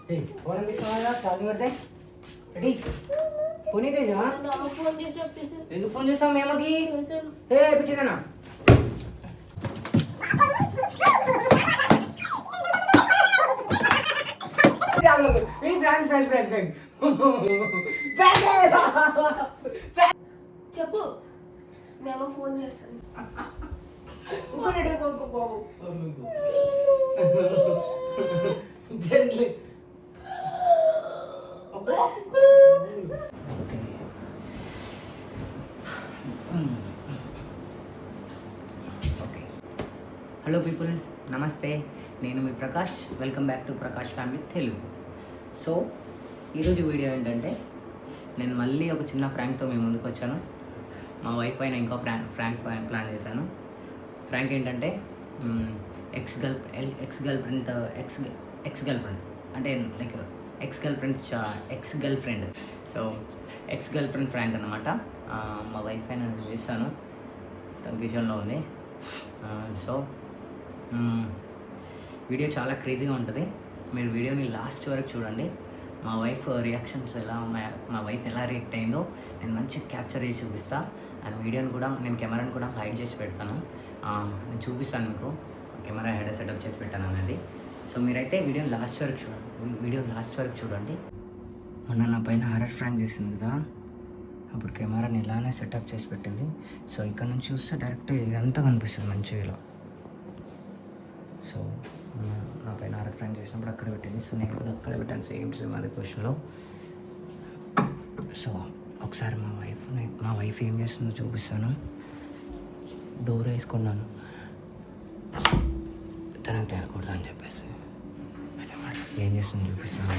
Phone తీసుకున్నా charging పెడితే ready పోనీ తేజా ఫోన్ చేసి చెప్పేసి ఎందుకు ఫోన్ చేస్తాం మేమకి ఏ పిచ్చిదన్నా చెప్పు మేము ఫోన్ చేస్తాను జెంట్లీ హలో పీపుల్ నమస్తే నేను మీ Prakash welcome back to Prakash family Telugu. So ఈరోజు వీడియో ఏంటంటే నేను మళ్ళీ ఒక చిన్న ఫ్రాంక్తో మీ ముందుకు వచ్చాను. మా వైఫ్ పైన ఇంకో ఫ్రాంక్ ప్లాన్ చేశాను. ఫ్రాంక్ ఏంటంటే ఎక్స్ గర్ల్ ఫ్రెండ్ అంటే like ex girlfriend so ex girlfriend prank అన్నమాట. మా వైఫ్ పైన నేను చేస్తాను, తన కిచెన్లో ఉంది. సో వీడియో చాలా క్రేజీగా ఉంటుంది. మీరు వీడియోని లాస్ట్ వరకు చూడండి. మా వైఫ్ రియాక్షన్స్ మా వైఫ్ ఎలా రియాక్ట్ అయిందో నేను మంచిగా క్యాప్చర్ చేసి చూపిస్తాను. అండ్ వీడియోని కూడా నేను కెమెరాని కూడా హైడ్ చేసి పెడతాను. నేను చూపిస్తాను మీకు కెమెరా హెడ్ సెటప్ చేసి పెట్టాను అనేది. సో మీరైతే వీడియో లాస్ట్ వరకు చూడండి. మొన్న నా పైన హారర్ ఫ్రాంక్ చేసింది కదా, అప్పుడు కెమెరాని ఇలానే సెటప్ చేసి పెట్టింది. సో ఇక్కడ నుంచి చూస్తే డైరెక్ట్ ఇదంతా కనిపిస్తుంది మంచిగా ఇలా. సో నా పైన హారర్ ఫ్రాంక్ చేసినప్పుడు అక్కడ పెట్టింది. సో నేను కూడా అక్కడ పెట్టాను సేమ్ అదే క్వశ్చన్లో. సో ఒకసారి మా వైఫ్ ఏం చేస్తుందో చూపిస్తాను. డోర్ వేసుకున్నాను తనకు తినకూడదు అని చెప్పేసి ఏం చేస్తుందో చూపిస్తాను.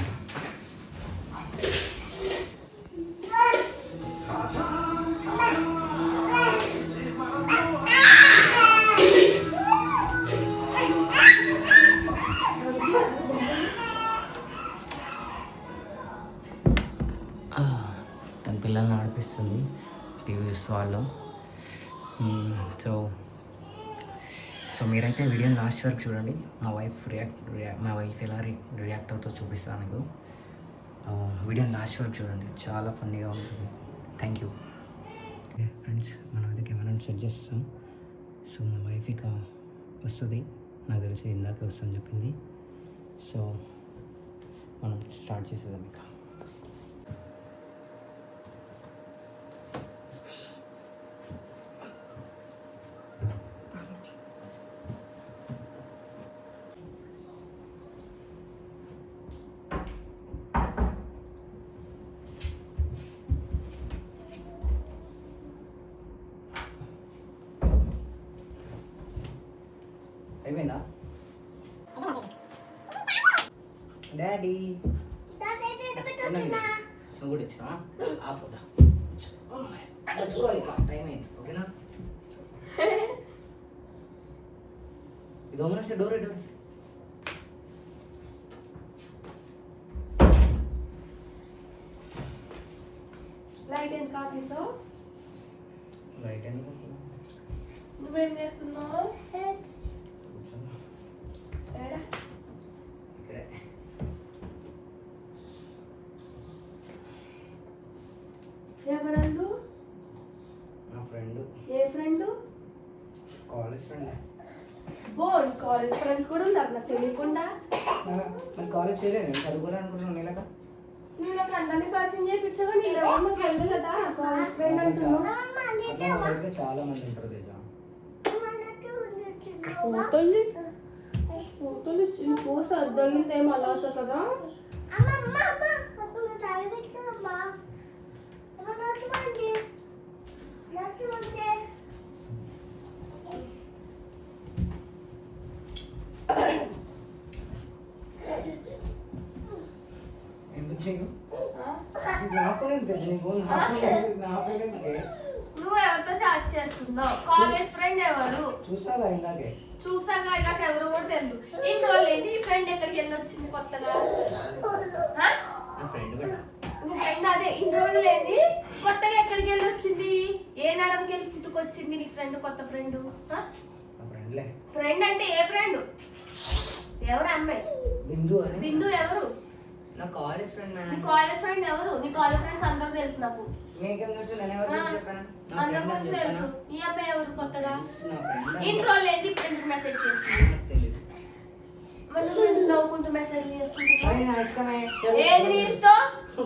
తన పిల్లల్ని ఆడిపిస్తుంది టీవీ చూస్తూ వాళ్ళు. సో మీరైతే వీడియోని లాస్ట్ వరకు చూడండి. మా వైఫ్ ఎలా రియాక్ట్ అవుతుందో చూపిస్తాను మీకు. వీడియోని లాస్ట్ వరకు చూడండి, చాలా ఫన్నీగా ఉంటుంది. Thank you friends. మనం అయితే కెమెరాని సెట్ చేస్తాం. సో మా వైఫ్ ఇక వస్తుంది, నాకు తెలిసి ఇందాక వస్తుందని చెప్పింది. సో మనం స్టార్ట్ చేసేద్దాం ఇక. అయిపోయిందా డాడీ? నువ్వు కూడా ఇచ్చినా ఆపోదా టైం అయింది. ఓకేనా? ఇది ఓమనేస్తే door light and coffee. So light ఎందుకు? నువ్వేం చేస్తున్నావు? ఎవరు? నా ఫ్రెండ్. ఏ friend? College friend. College friends కూడా ఉన్నారు నాకు తెలియకుండా. మరి కాలేజ్ చేయలేదు, నేను చదువుకోవాలనుకుంటున్నాను. నీళ్ళక నువ్వు నాకు అందరినీ పరిచయం చేయించగా నీకు తెలుసు కదా కాలేజ్ ఫ్రెండ్ అంటున్నావు. చాలా మంది ఉంటారు తేజ. ఫోటోలు చూసి అర్థమైంది ఏమో అలా వస్తుంది కదా. నువ్వు ఎవరితో చాట్ చేస్తున్నావు? కాలేజ్ ఫ్రెండ్ ఎవరు? చూసాగా ఇలాగ ఎవరు కూడా తెలియదు. ఇన్ని రోజులు ఏంటి ఈ ఫ్రెండ్ ఎక్కడికి వెళ్ళి వచ్చింది కొత్తగా? నీ ఫ్రెండ్ అదే ఇన్ని రోజులు ఏంటి కొత్తగా ఎక్కడికి వెళ్ళి వచ్చింది? ఏ నడంకి వెళ్ళి పుట్టుకొచ్చింది నీ ఫ్రెండ్? కొత్త ఫ్రెండ్ ఫ్రెండ్ అంటే ఏ ఫ్రెండ్? ఎవరు అమ్మాయి? బిందు ఎవరు? నా కాలేజ్ ఫ్రెండ్ నీ కాలేజ్ ఫ్రెండ్ ఎవరు? నీ కాలేజ్ ఫ్రెండ్స్ అందరూ తెలుసు నాకు. నీకేం తెలుసు? నేను ఎవరికి చెప్పాను? నా అందరూ ఫ్రెండ్ గురించి తెలుసు. ఈ అబ్బాయి ఎవరు కొత్తగా? నా ఫ్రెండ్ ఇంట్లో ఎందుకు మెసేజ్ చేస్తుంది? తెలియదు. మళ్ళీ నువ్వు నవ్వుకుంటూ మెసేజ్ చేసుకుంటున్నావు. అరే నా ఇష్టమే. ఏది నీ ఇష్టం?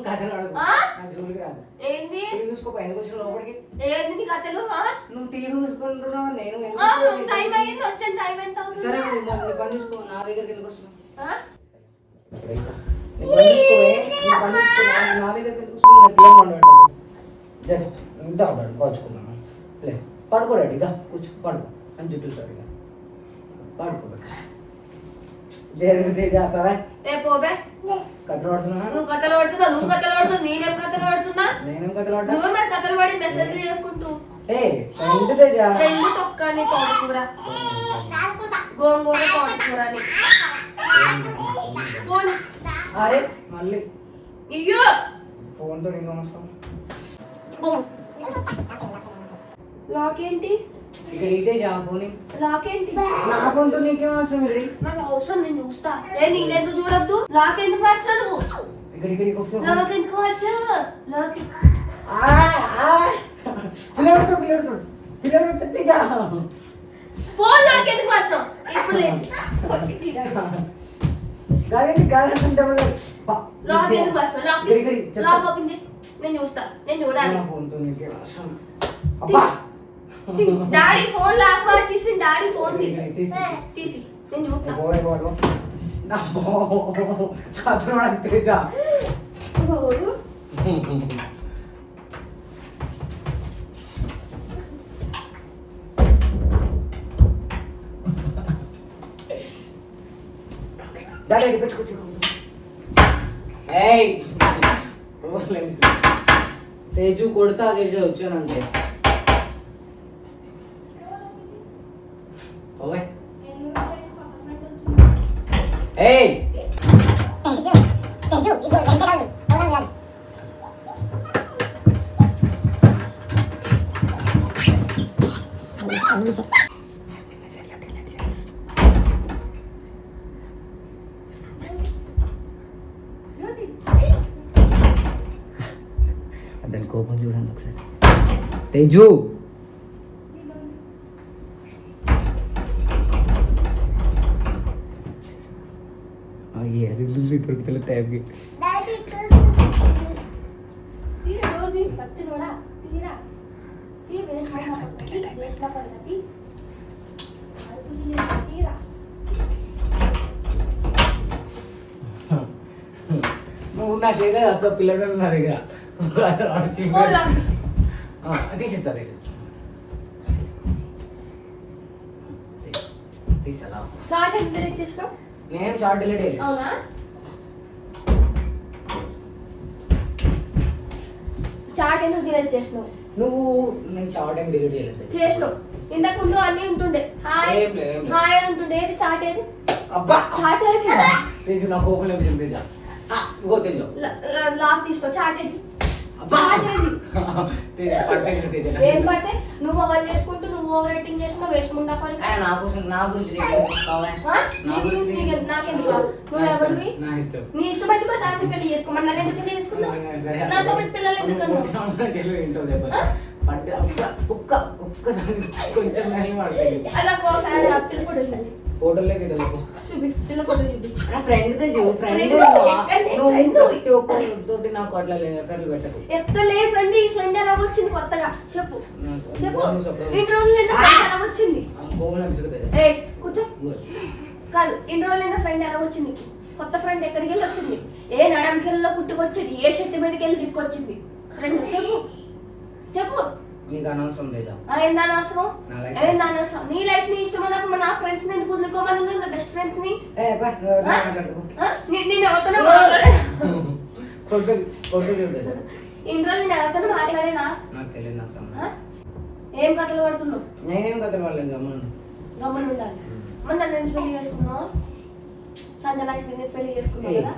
కథలు అడుగు. ఆ? నాకు జోలికి రాదు. ఏంది? టీవీ చూసుకోపో. ఎందుకు వచ్చిన లోపలికి? ఏంది నీ కథలు? నువ్వు టీవీ చూసుకుంటున్నావు, నేను ఎందుకు నువ్వు వచ్చాను? టైం అయ్యింది, వచ్చాను. టైం ఎంత అవుతుంది? సరే నీ పని చూసుకో. నా దగ్గరికి ఎందుకు వస్తున్నావు? ఆ? నీ పని చూసుకోవే. నీ పని చూసుకో. నా దగ్గరికి ఎందుకు వస్తున్నావు? నా పిల్లలు పండుగ ఇంత ఆడాడు పంచుకున్నాను. లే పడుకోరాడు. ఇక కూర్చో పడుకో అని చుట్టూ సార్. ఇక పడుకోబెట్టు. జరిగితే చెప్పవే. ఏ పోబే. కథలు పడుతున్నా? నువ్వు కథలు పడుతున్నా, నువ్వు కథలు పడుతున్నా, నేనేం కథలు పడుతున్నా? నేనేం కథలు పడ్డా? నువ్వే మరి కథలు పడి మెసేజ్లు చేసుకుంటూ. ఏ ఫ్రెండ్ తేజా. ఫ్రెండ్ తొక్కని తోటకూర, గోంగూర తోటకూర అని. ఫోన్ అరే మళ్ళీ ఇయ్యో. ఫోన్తో ఇంకా వస్తాం. లాక్ ఏంటి? ఇక్కడ ఇదే ఫోన్. లాక్ ఏంటి? నా ఫోన్తో నీకేం అవసరం? ఇక్కడ నాకు అవసరం, నేను చూస్తా. ఏ నేనెందుకు చూడొద్దు? లాక్ ఎందుకు మార్చా నువ్వు? ఇక్కడికి లాక్ ఎందుకు మార్చావు? లాక్ ఫోన్ లాక్ ఎందుకు మార్చావు? ఇప్పుడు లేదు. లాక్ ఎందుకు మార్చావు? లాక్ ఓపెన్ చేయి. నేను చూస్తా, నేను చూడాలి. డాడీ ఫోన్ లాక్ మార్చేసి డాడీ ఫోన్ తీసి నేను చూస్తా. తేజు కొడతా. తేజు వచ్చానంటే దాని కోపం చూడండి ఒకసారి. తేజు ఏడుంది దొరుకుతలే టైంకి. నువ్వు నా చేత అసలు పిల్లలు నా దగ్గర తీసేస్తా తీసేలా. నేను చాట్ డిలీట్ చేయాలి. అవునా? చాట్ ఎందుకు డిలీట్ చేసినావు? నువ్వు నేను చాట్ ఏం డిలీట్ చేయలేదు. చేసినావు. ఇంతకు ముందు అన్ని ఉంటుండే. హాయ్ హాయ్ అని ఉంటుండే. ఏది చాట్ ఏది? అబ్బా చాట్ ఏది? తేజు నా కోపం లేదు. తేజ గో తేజు లాక్ తీసుకో. చాట్ ఏది? ఏం పడితే నువ్వు ఓవర్ చేసుకుంటూ నువ్వు ఓవర్ రేటింగ్ చేసుకున్నావు. వేస్ట్ ముండా పడి నా కోసం నా గురించి నాకెందుకు? నువ్వు ఎవరివి? నీ ఇష్టమైతే మరి దాన్ని పెళ్లి చేసుకోమని నన్ను ఎందుకు పెళ్లి చేసుకున్నావు? నాతో పాటు పిల్లలు ఎందుకు కొంచెం అలా ఒకసారి పిల్ల ఫోటో ఫోటోలే చూపి. పిల్ల ఫోటో చూపి. నా ఫ్రెండ్ ఫ్రెండ్ తోటి నాకు అట్లా ఎఫ్ఐఆర్లు పెట్టకు. ఎక్కలే ఫ్రెండ్. ఈ ఫ్రెండ్ ఎలా వచ్చింది కొత్తగా? చెప్పు చెప్పు. ఇన్ని రోజులు ఎలా వచ్చింది? ఏ కూర్చో. కాదు, ఇన్ని రోజులైనా ఫ్రెండ్ ఎలా వచ్చింది? కొత్త ఫ్రెండ్ ఎక్కడికి వెళ్ళి వచ్చింది? ఏ నడంకెళ్ళలో పుట్టుకొచ్చింది? ఏ షెట్టి మీదకి వెళ్ళి దిక్కొచ్చింది? ఫ్రెండ్ చెప్పు చెప్పు. నీకు అనవసరం లేదా? ఏందని అవసరం? ఏందని అవసరం? నీ లైఫ్ నీ ఇష్టం అన్నప్పుడు నా ఫ్రెండ్స్ నేను కుదులుకోమని నా బెస్ట్ ఫ్రెండ్స్ ని నేను ఎవరితోనే మాట్లాడే. ఇన్ని రోజులు నేను ఎవరితోనే మాట్లాడేనా? నాకు తెలియదు. నాకు సంబంధం. ఏం కథలు పడుతున్నావు? నేనేం కథలు పడలేదు. గమ్మని ఉండాలి. మరి నన్ను ఎందుకు పెళ్లి చేసుకున్నావు? సంజనాకి నిన్ను పెళ్లి చేసుకున్నావు కదా?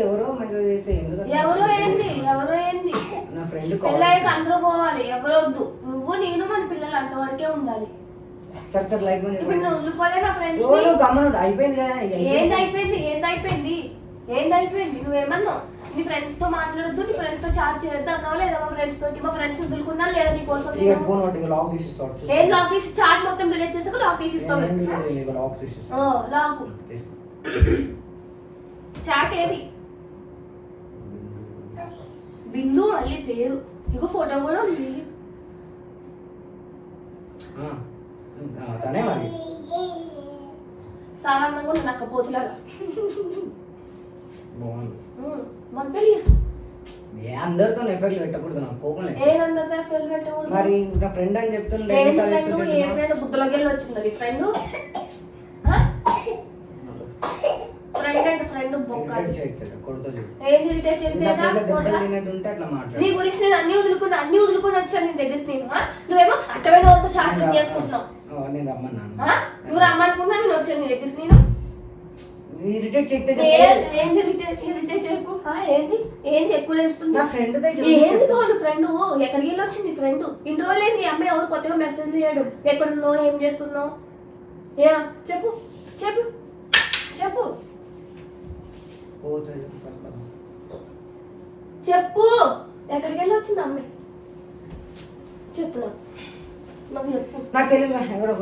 ఎవరో మెసేజ్ చేసి ఎవరో ఏంది? ఎవరో ఏంది? నా ఫ్రెండ్ పెళ్ళయ్యాక అందరూ పోవాలి. ఎవరో వద్దు. నువ్వు నేను మన పిల్లలు అంతవరకే ఉండాలి. సరే సరే లైట్ ఇప్పుడు నువ్వు వదులుకోలే నా ఫ్రెండ్స్. గమ్మనుడు అయిపోయింది కదా. ఏంది అయిపోయింది? ఏంది అయిపోయింది? ఏంది అయిపోయింది? నువ్వేమన్నావు? నీ ఫ్రెండ్స్ తో మాట్లాడొద్దు, నీ ఫ్రెండ్స్ తో చాట్ చేయొద్దు అన్నావా లేదా? మా ఫ్రెండ్స్ తోటి మా ఫ్రెండ్స్ వదులుకున్నా లేదా నీ కోసం? ఫోన్ ఒకటి లాక్ తీసిస్తావు. ఏం లాక్ తీసి చాట్ మొత్తం డిలీట్ చేసాక లాక్ తీసిస్తావు? లాక్ తీసిస్తావు. లాక్ చాట్ ఏది? బిందు మళ్ళీ పేరు, ఇగో ఫోటో కూడా ఉంది. తనే మరి సాధారణంగా ఉంది నక్క పోతులాగా. బాగుంది. మన పెళ్లి చేసుకో. అందరితో ఎఫెక్ట్లు పెట్టకూడదు, నాకు కోపం లేదు. ఏదంతా ఎఫెక్ట్ పెట్టకూడదు. మరి నా ఫ్రెండ్ అని చెప్తుండే. ఏ ఫ్రెండ్ బుద్ధలోకి వెళ్ళి వచ్చింది నీ ఫ్రెండ్? ఫ్రెండ్ అంటే ఫ్రెండ్ బొక్క. ఏంది ఇరిటేట్ చేస్తేదా? నీ గురించి నేను అన్ని వదులుకొని వచ్చాను నీ దగ్గరికి. నువ్వేమో అక్కడైన వాళ్ళతో చాటింగ్ చేసుకుంటున్నావు. నువ్వు రమ్మనుకున్నా నేను వచ్చాను నీ దగ్గరికి. నేను ఇరిటేట్ చేస్తే ఏంది ఇరిటేట్ చేయకు. ఏంది ఎక్కువ లేస్తుంది? నా ఫ్రెండ్ ఏంది కావాలి ఫ్రెండ్? ఎక్కడికి వెళ్ళి వచ్చింది ఫ్రెండ్? ఇన్ని రోజులు ఏంది అమ్మాయి ఎవరు కొత్తగా మెసేజ్ చేయడు? ఎక్కడున్నావు, ఏం చేస్తున్నావు? చెప్పు చెప్పు చెప్పు చెప్పు. ఎక్కడికి వెళ్ళి వచ్చింది అమ్మాయి? చెప్పు నాకు చెప్పు. నాకు తెలియదు ఎవరో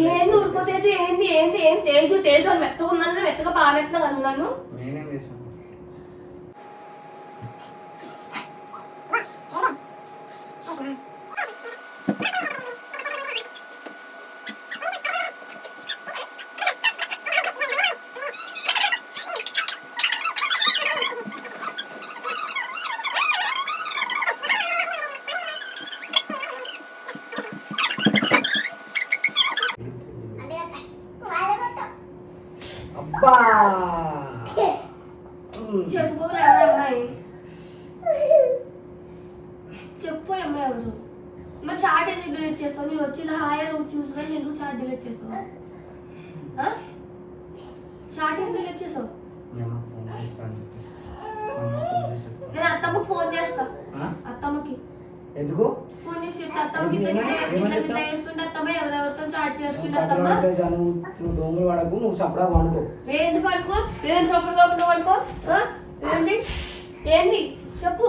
ఏంది ఊరుకో తేజు? ఏంది ఏంది ఏం తేజు తేజు అని మెత్తగా ఉన్నాను, మెత్తగా పారెత్తున్నా అన్నాను. నేనేం చేస్తాను? చెప్పు అమ్మాయి, చెప్పు అమ్మాయి ఎవరు? మరి చాట్ ఎందుకు డిలీట్ చేస్తావు? నేను వచ్చి ఇలా హాయ్ నువ్వు చూసుకొని ఎందుకు చాట్ డిలీట్ చేస్తావు? చాట్ ఎందుకు డిలీట్ చేస్తావు? నేను అత్తమ్మకి ఫోన్ చేస్తా. అత్తమ్మకి ఎందుకు ఫోన్ చేసి చెప్తే అత్తమ్మకి ఇట్లా చేస్తుంటే అత్తమ్మ ఎవరెవరితో చాట్ చేస్తుంటే అత్తమ్మ డోంగులు వాడకు, నువ్వు సపడా వాడుకో. ఏంది పడుకో? ఏం సపోర్ట్ కాకుండా పడుకో. ఏంది ఏంది చెప్పు.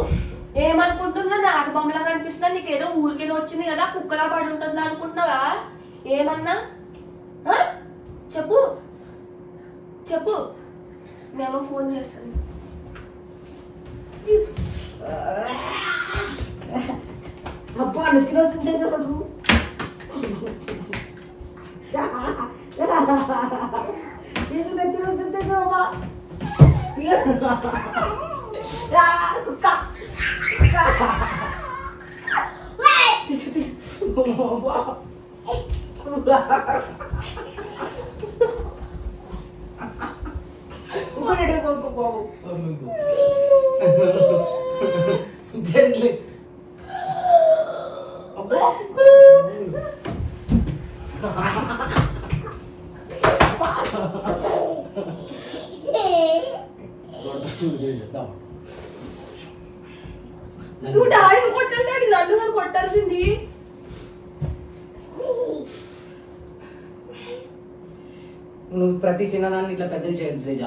ఏమనుకుంటున్నా? నాకు బొమ్మలా కనిపిస్తున్నా? నీకేదో ఊరికేదో వచ్చింది కదా, కుక్కలా పడి ఉంటుందా అనుకుంటున్నావా? ఏమన్నా చెప్పు చెప్పు. మేము ఫోన్ చేస్తాను. అబ్బా నెత్తిన వస్తుంది చూడు. నెత్తిన వస్తుంది చూడమ్మా. కుక్క జెంట్లీ. నువ్వు డాడీని కొట్టాలి, నన్ను నువ్వు కొట్టాల్సింది. నువ్వు ప్రతి చిన్నదాన్ని ఇట్లా పెద్దది చేయొద్దు తేజ.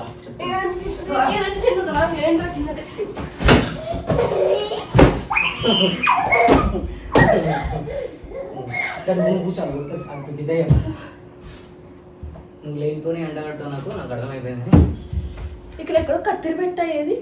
చిన్నది నువ్వు కూర్చోాలి. నువ్వు లేనిపోని ఎండగట్టావు, నాకు అర్థమైపోయింది. ఇక్కడ ఎక్కడో కత్తిరి పెట్టాయేది.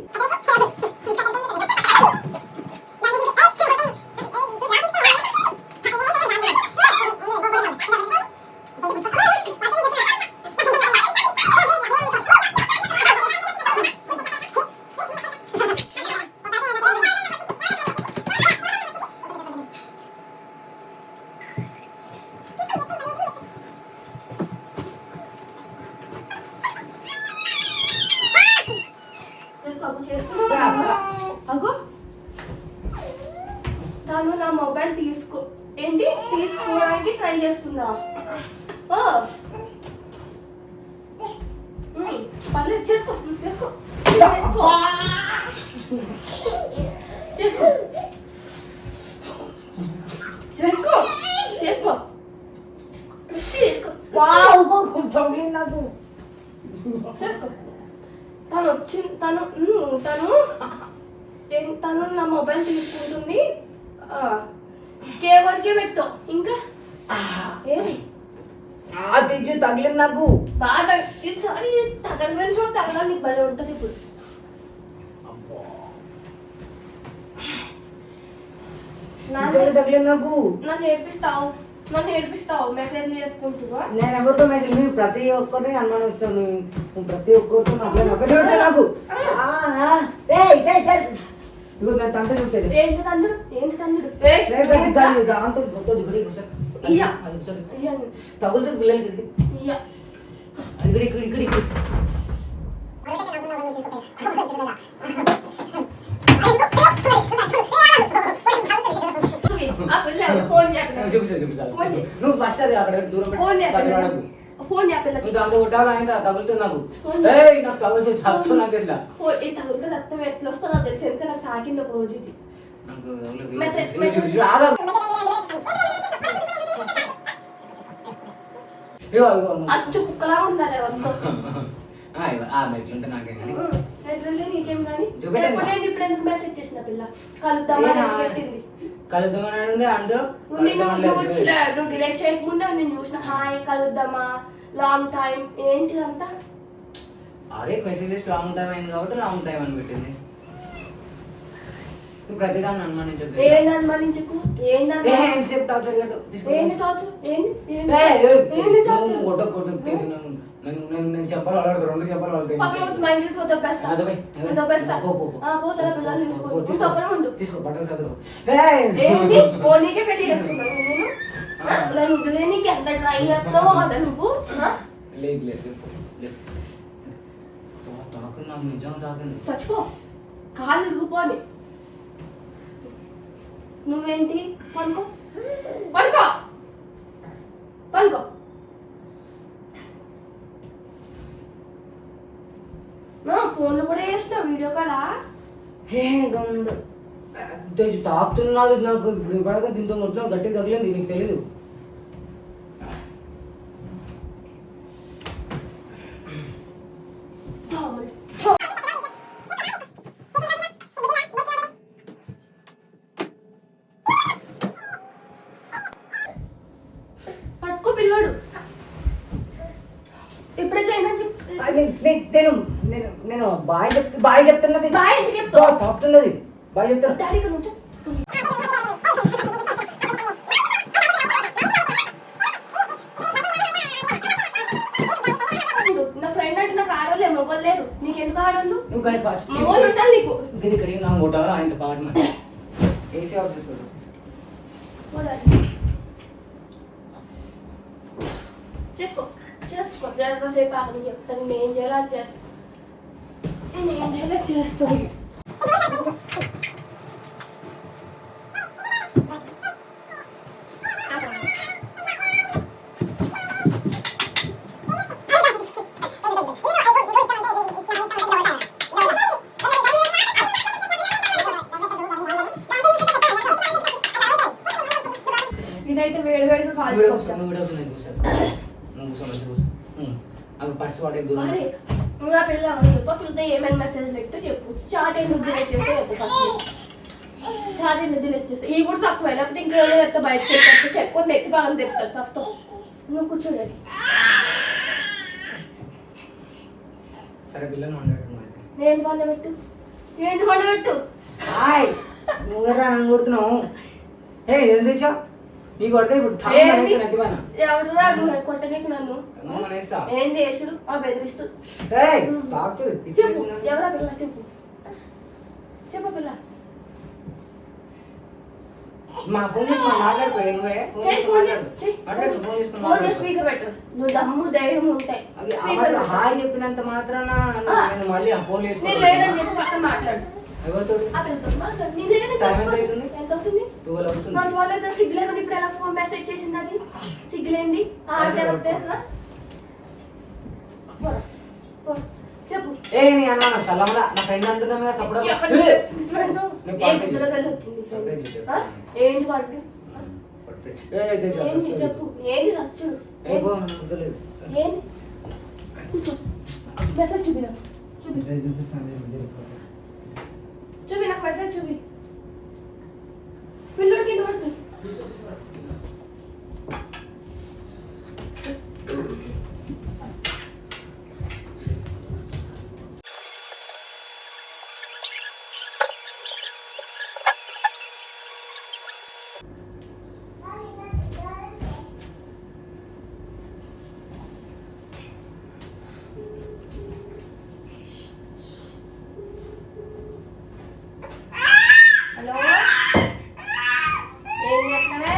తను నా మొబైల్ తీసుకోవడానికి ట్రై చేస్తుందా? పర్లేదు, చేసుకో చేసుకో చేసుకో చేసుకో చేసుకో చేసుకో చేసుకో. తగిలింది నాకు. చేసుకో. తను వచ్చింది, తను నా మొబైల్ తీసుకుంటుంది. కేవల్కే పెట్టు. ఇంకా ఏది తెచ్చి తగిలింది నాకు. బాగా ఈసారి తగలని చోట తగల నీకు భలే ఉంటుంది. ఇప్పుడు తగిలింది నాకు. నన్ను ఏడిపిస్తావు మెసేజ్ చేసుకుంటున్నా. నేను ఎవరితో మెసేజ్, నువ్వు ప్రతి ఒక్కరిని అనుమానిస్తాను. నువ్వు ప్రతి ఒక్కరితో మాట్లాడిన నాకు ఇదిగో నేను తండ్రి చూపేది ఏంటి తన్నుడు దాంతో తగులుతుంది పిల్లలకి. ఇక్కడ నువ్వు ఫస్ట్ అది అక్కడ దూరం దాంతో కొట్టాలి. ఆయన తగులుతుంది నాకు. నాకు తగులుతుంది చస్తూ నాకు తెలుసా. తగులుతుంది రక్తం ఎట్లా వస్తుందో తెలుసు. ఎందుకంటే నాకు తాకింది ఒక రోజు ఇది. అచ్చు కుక్కలా ఉండాలి ఎట్లుంటే నాకే నీకేం కానీ ఇప్పుడు ఎందుకు మెసేజ్ చేసిన పిల్ల కలుద్దామని పెట్టింది. కలుద్దామని అంటూ నువ్వు డిలీట్ చేయకముందే నేను చూసిన హాయ్ కలుద్దామా లాంగ్ టైం ఏంటి అంతా. అరే మెసేజెస్ లాంగ్ టైం అయింది కాబట్టి లాంగ్ టైం అని పెట్టింది. నువ్వు ప్రతిదాన్ని అనుమానించదు. ఏంది అనుమానించకు. నేను చెప్పాలి వాళ్ళు 2 చెప్పాలి వాళ్ళు తీసుకో బట్టలు చదువు. లేదు లేదు తాకింది నాకు నిజంగా తాకింది. చచ్చిపో కాళ్ళు ఇరుగుపోని. నువ్వేంటి పనుకో పనుకో పనుకో. ఫోన్లో కూడా చేస్తున్నావు వీడియో కాలా. తాకుతున్నది నాకు. ఇప్పుడు పడక దీంతో మొత్తం గట్టిగా తగిలింది. నీకు తెలీదు. పట్టుకో పిల్లోడు. ఇప్పుడే చేయమని నేను బాయ్ చెప్తున్నది. తాకుతున్నది బాయ్ చెప్తాను. నా ఫ్రెండ్ అంటే నాకు ఆడోళ్ళే మొగోళ్ళు లేరు. నీకెందుకు ఆడోళ్ళు? నువ్వు కానీ ఫస్ట్ మొగోళ్ళు ఉంటారు నీకు. ఇది ఇక్కడ నా మోటార్ ఆయన పాట ఏసీ ఆఫ్ చేసుకోడు. చేసుకో చేసుకో జరసేపు ఆగని చెప్తాను. నేను ఏం చేయాలో అది చేస్తాను. నేను ఏం చేయాలో చేస్తాను. ఇదైతే వేడివేడిగా కాల్చుకోవచ్చు. పర్స్ వాడే దూరం నా పిల్ల పిల్లతో ఏమైనా మెసేజ్ పెట్టు చెప్పు. చాట్ ఏమి డిలీట్ చేస్తే చెప్పు. చాట్ ఏమి డిలీట్ చేస్తే ఇవి కూడా తక్కువ. లేకపోతే ఇంకేదో ఎత్త బయట చెప్పుకొని ఎత్తి బాగా తెప్పుతుంది చస్తాం. నువ్వు కూర్చోండి. సరే పిల్లలు మాట్లాడుతున్నాను. ఏంటి పండబెట్టు ఏంటి పండబెట్టు. నువ్వెరా నన్ను కొడుతున్నావు. ఏం తెచ్చా నీకు కొడితే ఇప్పుడు ఎవడురా నువ్వు కొట్టనీకు నన్ను. ఏంది యేసుడు బెదిరిస్తూ. చెప్పు ఎవరా పిల్ల చెప్పు. చెప్పు పిల్ల. మా ఫోన్ చేసి మాట్లాడిపోయి నువ్వే ఫోన్ స్పీకర్ పెట్టరు. నువ్వు దమ్ము ధైర్యం ఉంటాయి. హాయ్ చెప్పినంత మాత్రాన మళ్ళీ ఆ ఫోన్ చేసి నేను లేదని చెప్పి పక్కన మాట్లాడు. సిగ్గులేకుండా ఇప్పుడు ఎలా ఫోన్ మెసేజ్ చేసింది. అది సిగ్గులేంది ఆడితే చెప్పు. ఏంటి వాడు ఏంటి చెప్పు. ఏంటి నచ్చుడు ఏంటి మెసేజ్ చూపి నాకు చూపి నాకు మెసేజ్ చూపి పిల్లడు కింద పడుతుంది హలో ఏం చేస్తావే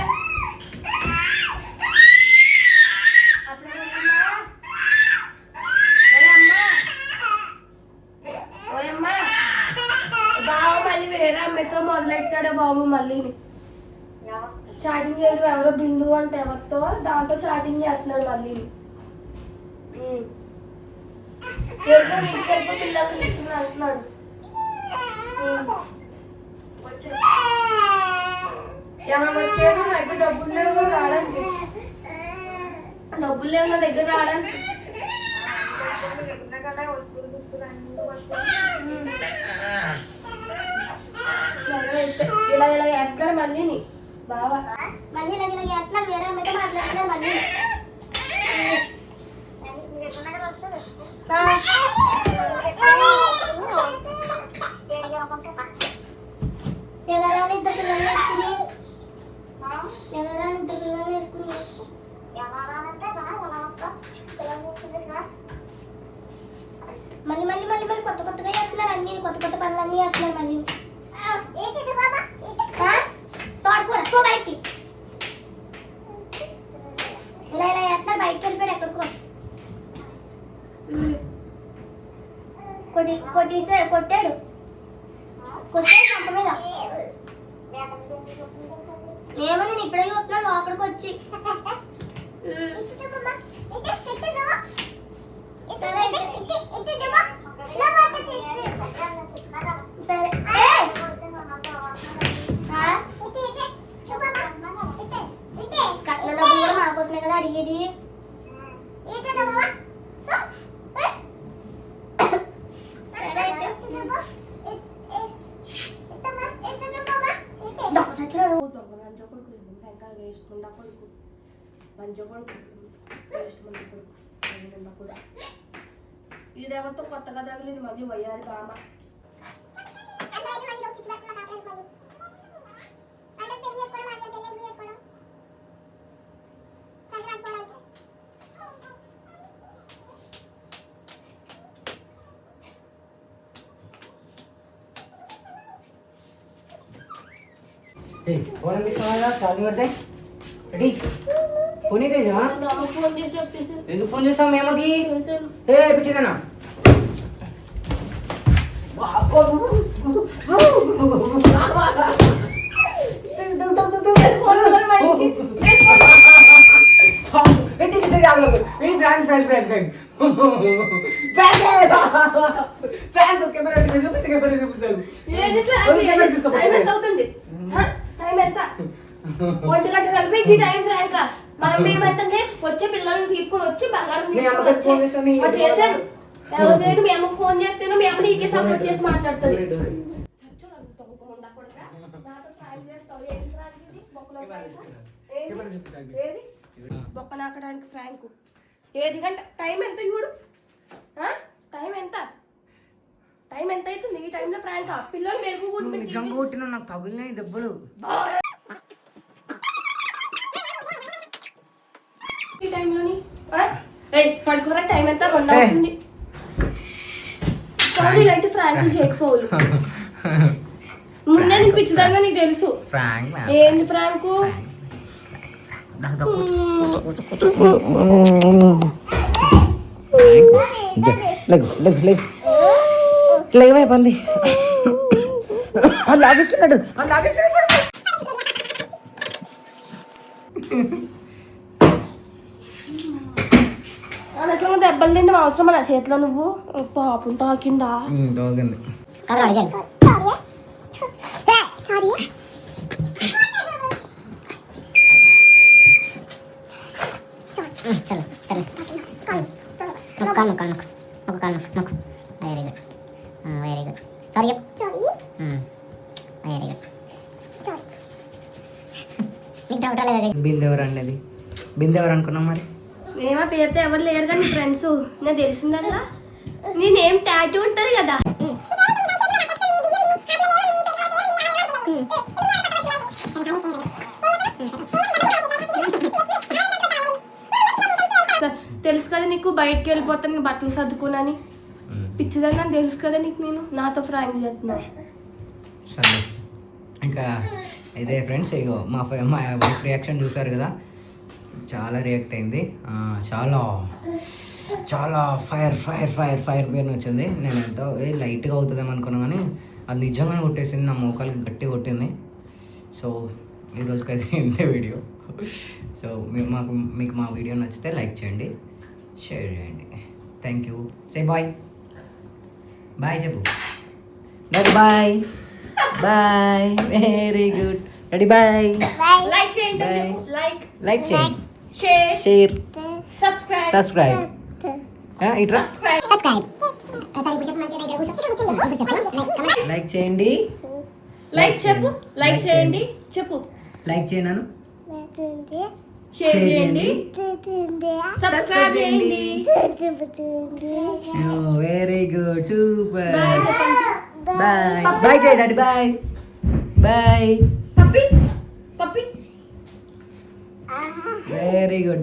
ఓయమ్మా బాబు మళ్ళీ వేరే అమ్మాయితో మొదలెట్టాడు బాబు మళ్ళీ చాటింగ్ చేయడం ఎవరో బిందు అంటే ఎవరితో దాంతో చాటింగ్ చేస్తున్నాడు మళ్ళీ ఇంటికెళ్ళిపో పిల్లలు తీసుకుని అంటున్నాడు వచ్చాడు నా దగ్గర డబ్బులు లేవు రావడానికి డబ్బులు లేవు నా దగ్గర రావడానికి ఇలా ఇలా ఎక్కడ మళ్ళీ బావా మళ్ళీ ఇలా చేస్తున్నారు వేరే అమ్మాయితో మాట్లాడుతున్నారు మళ్ళీ ఎగరాని ఇద్దరు పిల్లలు వేసుకుని ఎగరాని ఇద్దరు పిల్లలు వేసుకుని మళ్ళీ మళ్ళీ మళ్ళీ మళ్ళీ కొత్త కొత్తగా చేస్తున్నారు అన్ని కొత్త కొత్త పనులన్నీ చేస్తున్నారు మళ్ళీ తోడుకోరా పో బయటికి ఇలా ఇలా చేస్తున్నారు బయటకు వెళ్ళిపోయాడు ఎక్కడికో కొట్టాడు కొట్టాడు సంత మీద ఏమో నేను ఇప్పుడే చూస్తున్నాను లోపలికి వచ్చి సరే కట్ల డబ్బులు కూడా మా కోసమే కదా అడిగేది వేసుకుండా కొడుకు మంచి కొడుకు వేస్ట్ మంచి కొడుకు ఇదేవతో కొత్తగా తగిలింది మళ్ళీ వయ్యాలి బామ ఫోన్ తీసుకున్నా ఛార్జింగ్ పెడితే రెడీ ఫోన్ ఇదేజా ఫోన్ చేసి చెప్పేసి ఎందుకు ఫోన్ చేస్తావు మేమకి ఏ పిచ్చిదన్నా మనం ఏమంటే వచ్చే పిల్లల్ని తీసుకొని వచ్చి బంగారం మీ అమ్మకు ఫోన్ చేస్తాను మీ అమ్మ నీకే సపోర్ట్ చేసి మాట్లాడుతుంది బొక్క నాకడానికి ఫ్రాంక్ ఏది గంట టైం ఎంత చూడు టైం ఎంత టైం ఎంత అవుతుంది ఈ టైంలో ఫ్రాంక్ పిల్లలు మెరుగు నిజంగా కొట్టిన నాకు తగిలినాయి దెబ్బలు ఈ టైంలోని పడుకోరా టైం ఎంత 2 అవుతుంది కానీ ఇలాంటి ఫ్రాంకులు చేయకపోవాలి ముందే నీకు పిచ్చిదాకా నీకు తెలుసు ఏంది ఫ్రాంకు పంది లాగిస్తున్నాడు అనవసరంగా దెబ్బలు తింటే అవసరం నా చేతిలో నువ్వు పాపం తాకిందా ఒక కాలు నొక్కు. Very good, very good. Sorry చెప్పు. Sorry very good. సారీ నీకు డౌట్ రాలేదు? బిందెవరు అనేది బిందెవరు అనుకున్నాం మరి. ఏమా పేరుతో ఎవరు లేరు కానీ ఫ్రెండ్స్ నాకు తెలిసిందల్లా నీ నేమ్ టాటూ ఉంటుంది కదా. తెలుసు కదా నీకు బయటకు వెళ్ళిపోతాను నేను బట్టలు సర్దుకున్నాని పిచ్చిదని నాకు తెలుసు కదా నీకు నేను నాతో ఫ్రాంక్ చేస్తున్నా. సరే ఇంకా ఇదే ఫ్రెండ్స్, ఇగో మా వైఫ్ రియాక్షన్ చూసారు కదా, చాలా రియాక్ట్ అయింది. చాలా చాలా ఫైర్ ఫైర్ ఫైర్ ఫైర్ పేరు వచ్చింది. నేను ఎంతో లైట్గా అవుతుందేమో అనుకున్నా కానీ అది నిజంగానే కొట్టేసింది, నా మోకాలకి గట్టి కొట్టింది. సో ఈరోజుకైతే ఇంతే వీడియో. సో మీకు మా వీడియో నచ్చితే లైక్ చేయండి, షేర్ చేయండి. Thank you. Say bye. Bye చెప్పు. Daddy bye. Bye. Very good daddy bye. Like చేయండి, Bye. లైక్ చేయండి, షేర్ షేర్, సబ్స్క్రైబ్ సబ్స్క్రైబ్. ఇట్రా సబ్స్క్రైబ్. ఒకసారి ఇప్పుడు చెప్పు, మంచిగా దగ్గర కూర్చో. ఇప్పుడు చెప్పు. లైక్ చేయండి. లైక్ చెప్పు, లైక్ చేయండి చెప్పు, లైక్ చేయను, షేర్ చేయండి, సబ్స్క్రైబ్ చేయండి. Very good, super. బాయ్ చెప్పండి. బాయ్ బాయ్ చేయండి డాడీ. Bye bye. పప్పి పప్పి వెరీ గుడ్.